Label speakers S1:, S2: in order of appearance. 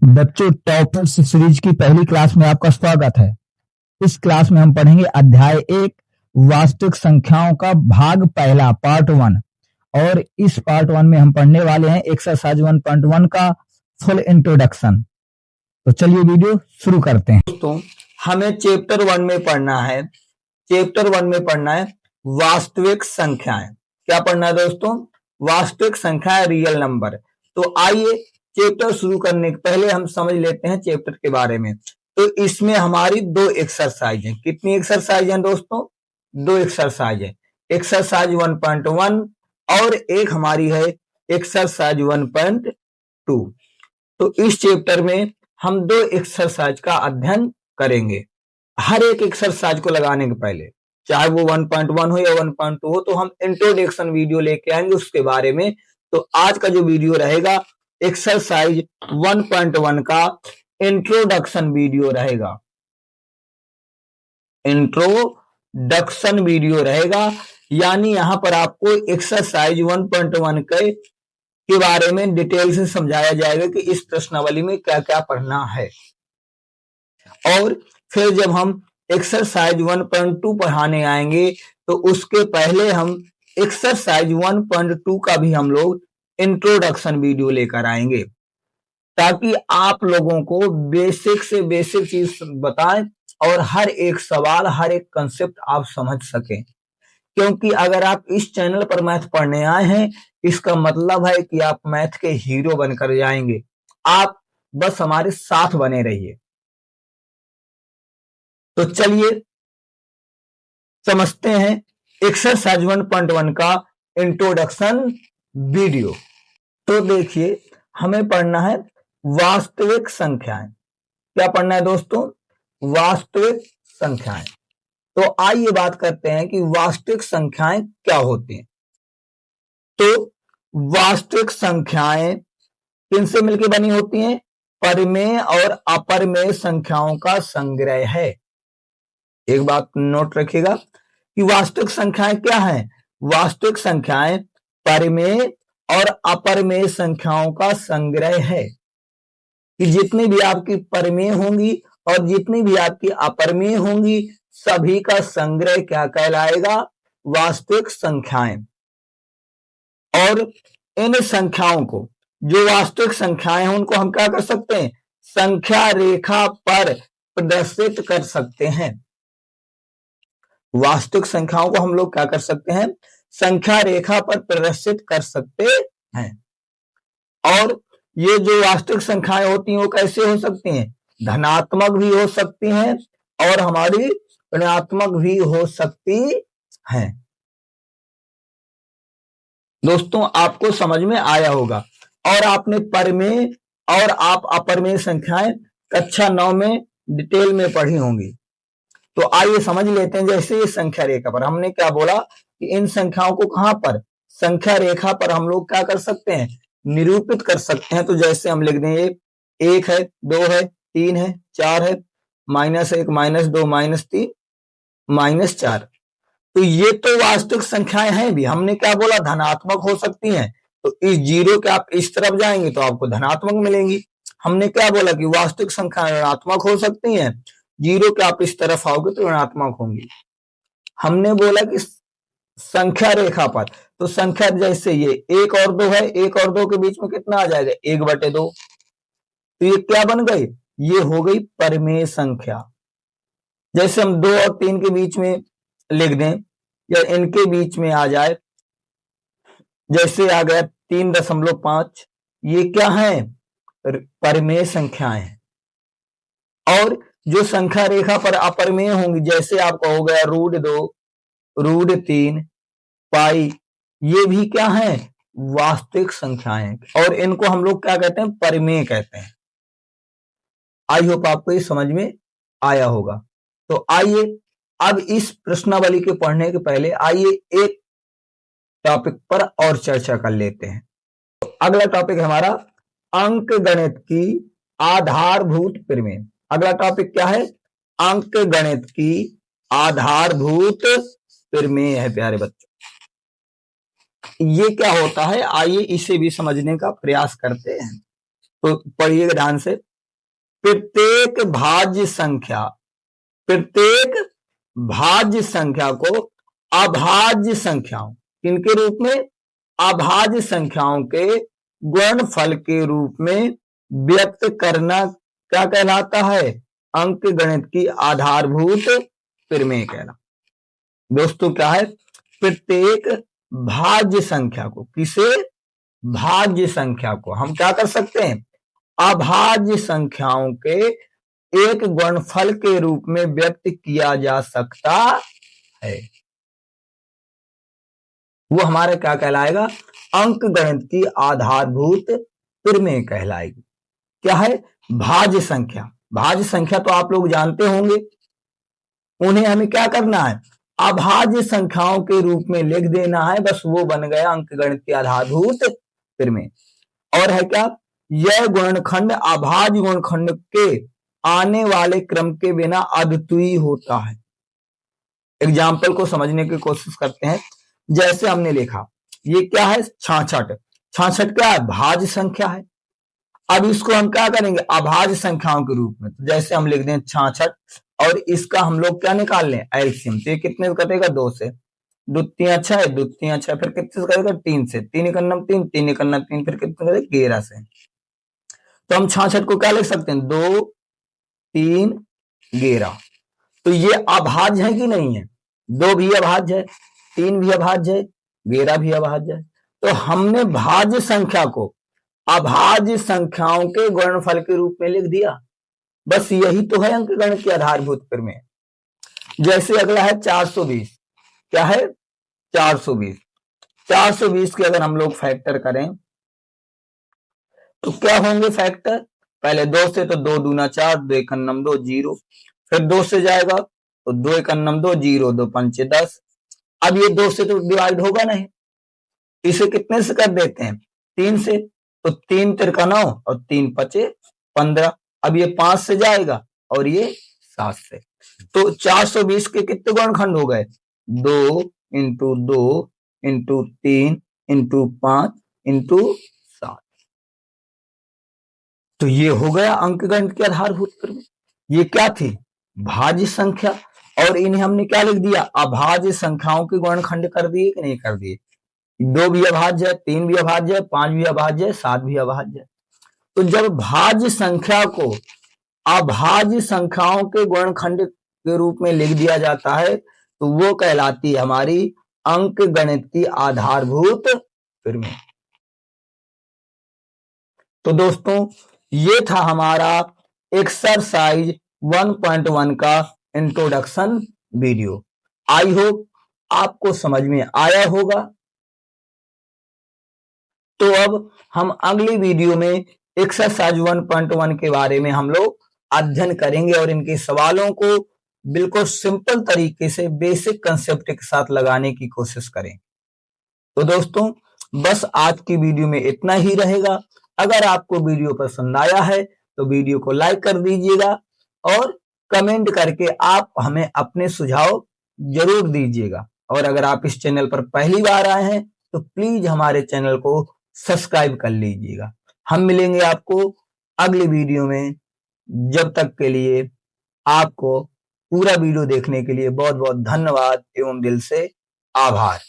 S1: बच्चों, toppers series की पहली क्लास में आपका स्वागत है। इस क्लास में हम पढ़ेंगे अध्याय 1 वास्तविक संख्याओं का भाग पहला पार्ट 1। और इस पार्ट 1 में हम पढ़ने वाले हैं एक्सरसाइज 1.1 का फुल इंट्रोडक्शन। तो चलिए वीडियो शुरू करते हैं।
S2: दोस्तों, हमें चैप्टर 1 में पढ़ना है। चैप्टर 1 में पढ़ना है वास्तविक संख्याएं। क्या पढ़ना है दोस्तों? वास्तविक संख्याएं, रियल नंबर। तो आइए चैप्टर शुरू करने के पहले हम समझ लेते हैं चैप्टर के बारे में। तो इसमें हमारी 2 एक्सरसाइज हैं। कितनी एक्सरसाइज हैं दोस्तों? 2 एक्सरसाइज है। एक्सरसाइज 1.1 और एक हमारी है एक्सरसाइज 1.2। तो इस चैप्टर में हम 2 एक्सरसाइज का अध्ययन करेंगे। हर एक एक्सरसाइज को लगाने के पहले, चाहे वो 1.1 हो या 1.2 हो, तो हम इंट्रोडक्शन वीडियो लेके आएंगे उसके बारे में। तो आज का जो वीडियो रहेगा एक्सरसाइज 1.1 का इंट्रोडक्शन वीडियो रहेगा। इंट्रोडक्शन वीडियो रहेगा, यानी यहां पर आपको एक्सरसाइज 1.1 के बारे में डिटेल से समझाया जाएगा कि इस प्रश्नावली में क्या क्या पढ़ना है। और फिर जब हम एक्सरसाइज 1.2 पढ़ाने आएंगे तो उसके पहले हम एक्सरसाइज 1.2 का भी हम लोग इंट्रोडक्शन वीडियो लेकर आएंगे, ताकि आप लोगों को बेसिक से बेसिक चीज बताएं और हर एक सवाल, हर एक कंसेप्ट आप समझ सकें। क्योंकि अगर आप इस चैनल पर मैथ पढ़ने आए हैं, इसका मतलब है कि आप मैथ के हीरो बनकर जाएंगे। आप बस हमारे साथ बने रहिए। तो चलिए समझते हैं एक्सरसाइज 1.1 का इंट्रोडक्शन वीडियो। तो देखिए, हमें पढ़ना है वास्तविक संख्याएं। क्या पढ़ना है दोस्तों? वास्तविक संख्याएं। तो आइए बात करते हैं कि वास्तविक संख्याएं क्या होती हैं। तो वास्तविक संख्याएं किनसे मिलकर बनी होती हैं? परिमेय और अपरिमेय संख्याओं का संग्रह है। एक बात नोट रखिएगा कि वास्तविक संख्याएं क्या हैं? वास्तविक संख्याएं परिमेय और अपरिमेय संख्याओं का संग्रह है। कि जितनी भी आपकी परिमेय होंगी और जितनी भी आपकी अपरिमेय होंगी, सभी का संग्रह क्या कहलाएगा? वास्तविक संख्याएं। और इन संख्याओं को, जो वास्तविक संख्याएं हैं, उनको हम क्या कर सकते हैं? संख्या रेखा पर प्रदर्शित कर सकते हैं। वास्तविक संख्याओं को हम लोग क्या कर सकते हैं? संख्या रेखा पर प्रदर्शित कर सकते हैं। और ये जो वास्तविक संख्याएं होती हैं वो कैसे हो सकती हैं? धनात्मक भी हो सकती हैं और हमारी ऋणात्मक भी हो सकती हैं। दोस्तों, आपको समझ में आया होगा। और आपने परिमेय और आप अपरिमेय संख्याएं कक्षा 9 में डिटेल में पढ़ी होंगी। तो आइए समझ लेते हैं। जैसे ये संख्या रेखा पर हमने क्या बोला कि इन संख्याओं को कहां पर? संख्या रेखा पर हम लोग क्या कर सकते हैं? निरूपित कर सकते हैं। तो जैसे हम लिख देंगे 1 है, 2 है, 3 है, 4 है, -1, -2, -3, -4। तो ये तो वास्तविक संख्याएं हैं भी। हमने क्या बोला? धनात्मक हो सकती हैं। तो इस जीरो के आप इस तरफ जाएंगे तो आपको धनात्मक मिलेंगी। हमने क्या बोला कि वास्तविक संख्याएं ऋणात्मक हो सकती हैं। जीरो के आप इस तरफ आओगे तो ऋणात्मक होंगी। हमने बोला कि संख्या रेखा पर, तो संख्या जैसे ये 1 और 2 है, 1 और 2 के बीच में कितना आ जाएगा? 1/2। तो ये क्या बन गई? ये हो गई परिमेय संख्या। जैसे हम 2 और 3 के बीच में लिख दें या इनके बीच में आ जाए, जैसे आ गया 3.5, ये क्या है? परिमेय संख्याएं हैं। और जो संख्या रेखा पर अपरिमेय होंगी, जैसे आपका हो गया √2, √3, पाई, ये भी क्या है? वास्तविक संख्याएं। और इनको हम लोग क्या कहते हैं? परिमेय कहते हैं। आई होप आपको ये समझ में आया होगा। तो आइए अब इस प्रश्नावली के पढ़ने के पहले आइए एक टॉपिक पर और चर्चा कर लेते हैं। तो अगला टॉपिक है हमारा अंक गणित की आधारभूत परिमेय। अगला टॉपिक क्या है? अंक गणित की आधारभूत परिमेय है प्यारे बच्चों। ये क्या होता है? आइए इसे भी समझने का प्रयास करते हैं। तो पढ़िएगा ध्यान से। प्रत्येक भाज्य संख्या को अभाज्य संख्याओं, किनके रूप में? अभाज्य संख्याओं के गुणनफल के रूप में व्यक्त करना क्या कहलाता है? अंकगणित की आधारभूत प्रमेय कहलाता। दोस्तों क्या है? प्रत्येक भाज्य संख्या को, किसे? भाज्य संख्या को हम क्या कर सकते हैं? अभाज्य संख्याओं के एक गुणनफल के रूप में व्यक्त किया जा सकता है। वो हमारा क्या कहलाएगा? अंकगणित की आधारभूत प्रमेय कहलाएगी। क्या है? भाज्य संख्या। भाज्य संख्या तो आप लोग जानते होंगे, उन्हें हमें क्या करना है? अभाज्य संख्याओं के रूप में लिख देना है, बस वो बन गया अंकगणित की आधारभूत प्रमेय। और है क्या? यह गुणनखंड अभाज्य गुणनखंड के आने वाले क्रम के बिना अद्वितीय होता है। एग्जाम्पल को समझने की कोशिश करते हैं। जैसे हमने लिखा, ये क्या है? 66। 66 क्या है? भाज्य संख्या है। अब इसको हम क्या करेंगे? अभाज्य संख्याओं के रूप में। तो जैसे हम लिख दें 66 और इसका हम लोग क्या निकाल लें? एलसीएम। तो ये कितने से कटेगा? 2 से। द्वितीय 6, द्वितीय 6, फिर कितने से कटेगा? 3 से। 3 एकन्नम 3, 3 एकन्नम 3, फिर कितने कटेगा? 11 से। तो हम 66 को क्या लिख सकते हैं? 2, 3, 11। तो ये अभाज्य है कि नहीं है? 2 भी अभाज्य है, 3 भी अभाज्य है, 11 भी अभाज्य है। तो हमने भाज्य संख्या को अभाज्य संख्याओं के गुणनफल के रूप में लिख दिया। बस यही तो है अंकगणित की आधारभूत प्रमेय। जैसे अगला है 420। क्या है? 420। 420 के अगर हम लोग फैक्टर करें तो क्या होंगे फैक्टर? पहले 2 से तो 2 दूना 4, 2 एकन्नम 2, 0। फिर 2 से जाएगा तो 2 एकन्नम 2, 0, 2 पंचे 10। अब ये 2 से तो डिवाइड होगा नहीं, इसे कितने से कर देते हैं? 3 से। तो 3 तिरका 9 और 3 पचे 15। अब ये 5 से जाएगा और ये 7 से। तो 420 के कितने गुणनखंड हो गए? 2 इंटू 2 इंटू 3 इंटू 5 इंटू 7। तो ये हो गया अंकगणित के आधारभूत प्रमेय। ये क्या थी? भाज्य संख्या। और इन्हें हमने क्या लिख दिया? अभाज्य संख्याओं के गुणनखंड कर दिए कि नहीं कर दिए? 2 भी अभाज्य है, 3 भी अभाज्य है, 5 भी अभाज्य है, 7 भी अभाज्य है। तो जब भाज्य संख्या को अभाज्य संख्याओं के गुणनखंड के रूप में लिख दिया जाता है तो वो कहलाती है हमारी अंकगणित की आधारभूत प्रमेय। तो दोस्तों ये था हमारा एक्सरसाइज 1.1 का इंट्रोडक्शन वीडियो। आई होप आपको समझ में आया होगा। तो अब हम अगली वीडियो में एक्सरसाइज 1.1 के बारे में हम लोग अध्ययन करेंगे और इनके सवालों को बिल्कुल सिंपल तरीके से बेसिक कंसेप्ट के साथ लगाने की कोशिश करें। तो दोस्तों बस आज की वीडियो में इतना ही रहेगा। अगर आपको वीडियो पसंद आया है तो वीडियो को लाइक कर दीजिएगा और कमेंट करके आप हमें अपने सुझाव जरूर दीजिएगा। और अगर आप इस चैनल पर पहली बार आए हैं तो प्लीज हमारे चैनल को सब्सक्राइब कर लीजिएगा। हम मिलेंगे आपको अगली वीडियो में। जब तक के लिए आपको पूरा वीडियो देखने के लिए बहुत बहुत धन्यवाद एवं दिल से आभार।